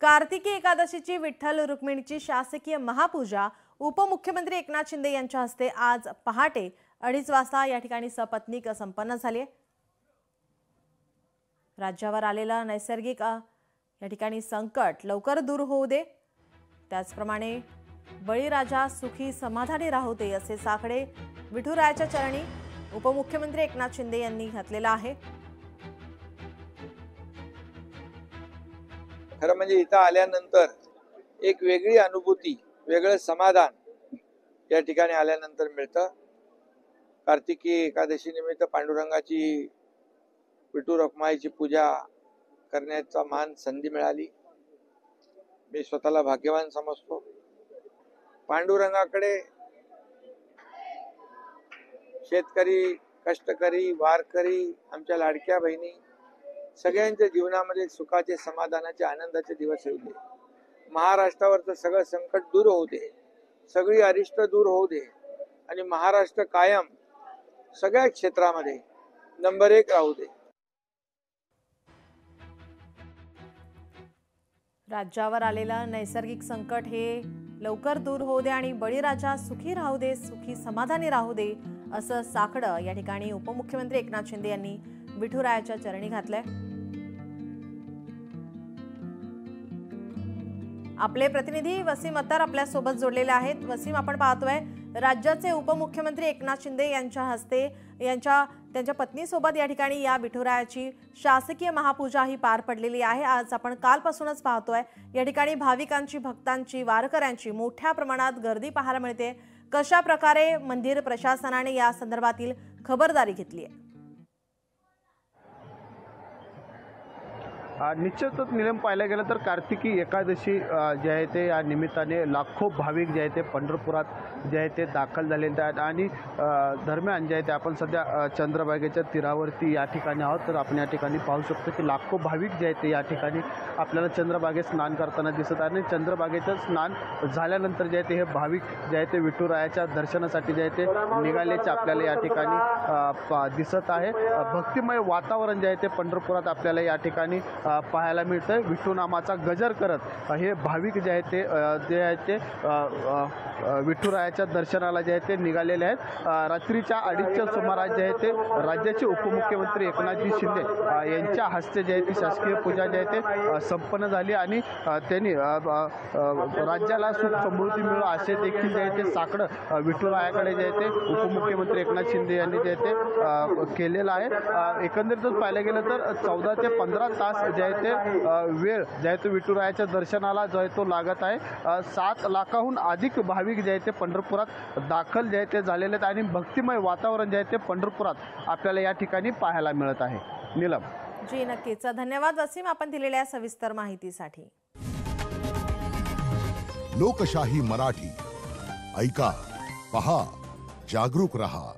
कार्तिकी एकादशीची विठ्ठल रुक्मिणीची शासकीय महापूजा उपमुख्यमंत्री एकनाथ शिंदे यांच्या हस्ते आज पहाटे 2:30 वाजता या ठिकाणी सपत्नीक संपन्न झाली। राज्यावर आलेला नैसर्गिक या ठिकाणी संकट लवकर दूर होऊ दे, त्याचप्रमाणे बळीराजा सुखी समाधानी राहू दे असे साकडे विठुरायाच्या चरणी उपमुख्यमंत्री एकनाथ शिंदे यांनी घातलेला आहे। खरं म्हणजे इथं आल्यानंतर एक वेगळी अनुभूती, वेगळं समाधान या ठिकाणी आल्यानंतर मिळतं। कार्तिकी एकादशी निमित्त पांडुरंगाची विठू रखुमाईची पूजा करण्याचा मान संधी मिळाली। मी स्वतःला भाग्यवान समजतो। पांडुरंगाकडे शेतकरी, कष्टकरी, वारकरी, आमच्या लाडक्या बहिणी सगळ्यांच्या जीवनामध्ये सुखाचे, समाधानाचे, आनंदाचे दिवस येऊ दे। महाराष्ट्रावरचं सगळं संकट दूर होऊ दे, सगळी अरिष्ट दूर होऊ दे आणि महाराष्ट्र कायम सगळ्या क्षेत्रामध्ये नंबर 1 राहू दे। राज्यावर आलेलं नैसर्गिक संकट हे लवकर दूर होऊ दे आणि बळीराजा सुखी राहू दे, सुखी समाधानी राहू दे असं साकडं या ठिकाणी उपमुख्यमंत्री एकनाथ शिंदे यांनी विठुरायाच्या चरणी घातलंय। आपले प्रतिनिधी वसीम अत्तार आपल्या सोबत जोडलेले आहेत। वसीम, आपण पाहतोय राज्याचे उपमुख्यमंत्री एकनाथ शिंदे यांच्या हस्ते त्यांच्या पत्नीसोबत या ठिकाणी या विठुरायाची शासकीय महापूजा ही पार पडलेली आहे। आज आपण कालपासूनच पाहतोय या ठिकाणी भाविकांची, भक्तांची, वारकऱ्यांची मोठ्या प्रमाणात गर्दी पाहायला मिळते। कशा प्रकारे मंदिर प्रशासनाने या संदर्भातील खबरदारी घेतली आहे? निश्चितच नियम पाहायला गेलं तर कार्तिकी एकादशी जे आहे ते या निमित्ताने लाखो भाविक जे आहे ते पंढरपुरात जे आहे ते दाखल झालेले आहेत आणि दरम्यान जे आहे ते आपण सध्या चंद्रभागेच्या तीरावरती या ठिकाणी आहोत। तर आपण या ठिकाणी पाहू शकतो की लाखो भाविक जे आहेत ते या ठिकाणी आपल्याला चंद्रभागेत स्नान करताना दिसत आहे आणि चंद्रभागेचं स्नान झाल्यानंतर जे आहे ते हे भाविक जे आहे ते विठुरायाच्या दर्शनासाठी जे आहे ते निघाल्याचे आपल्याला या ठिकाणी दिसत आहे। भक्तिमय वातावरण जे आहे ते पंढरपुरात आपल्याला या ठिकाणी पाहायला मिळतंय। विठू नामाचा गजर करत हे भाविक जे आहेत ते विठुरायाच्या दर्शनाला जे आहे ते निघालेले आहेत। रात्रीच्या 2:30च्या सुमारास जे आहे ते राज्याचे उपमुख्यमंत्री एकनाथजी शिंदे यांच्या हस्ते जे आहे ती शासकीय पूजा जे आहे ते संपन्न झाली आणि त्यांनी राज्याला सुख समृद्धी मिळो असे देखील जे आहे ते साकडं विठुरायाकडे जे आहे ते उपमुख्यमंत्री एकनाथ शिंदे यांनी जे आहे ते केलेलं आहे। एकंदरीतच पाहायला गेलं तर 14 ते 15 तास जे आहे ते वेळ जे आहे तो विठुरायाच्या दर्शनाला जो आहे तो लागत आहे। 7 लाखाहून अधिक भाविक जे आहे ते पंढरपुरात दाखल जे आहे ते झालेले आहेत आणि भक्तिमय वातावरण जे आहे ते पंढरपुरात आपल्याला या ठिकाणी पाहायला मिळत आहे। नीलम जी, नक्कीच धन्यवाद वसीम आपण दिलेल्या सविस्तर माहितीसाठी। लोकशाही मराठी ऐका, पहा, जागरूक रहा।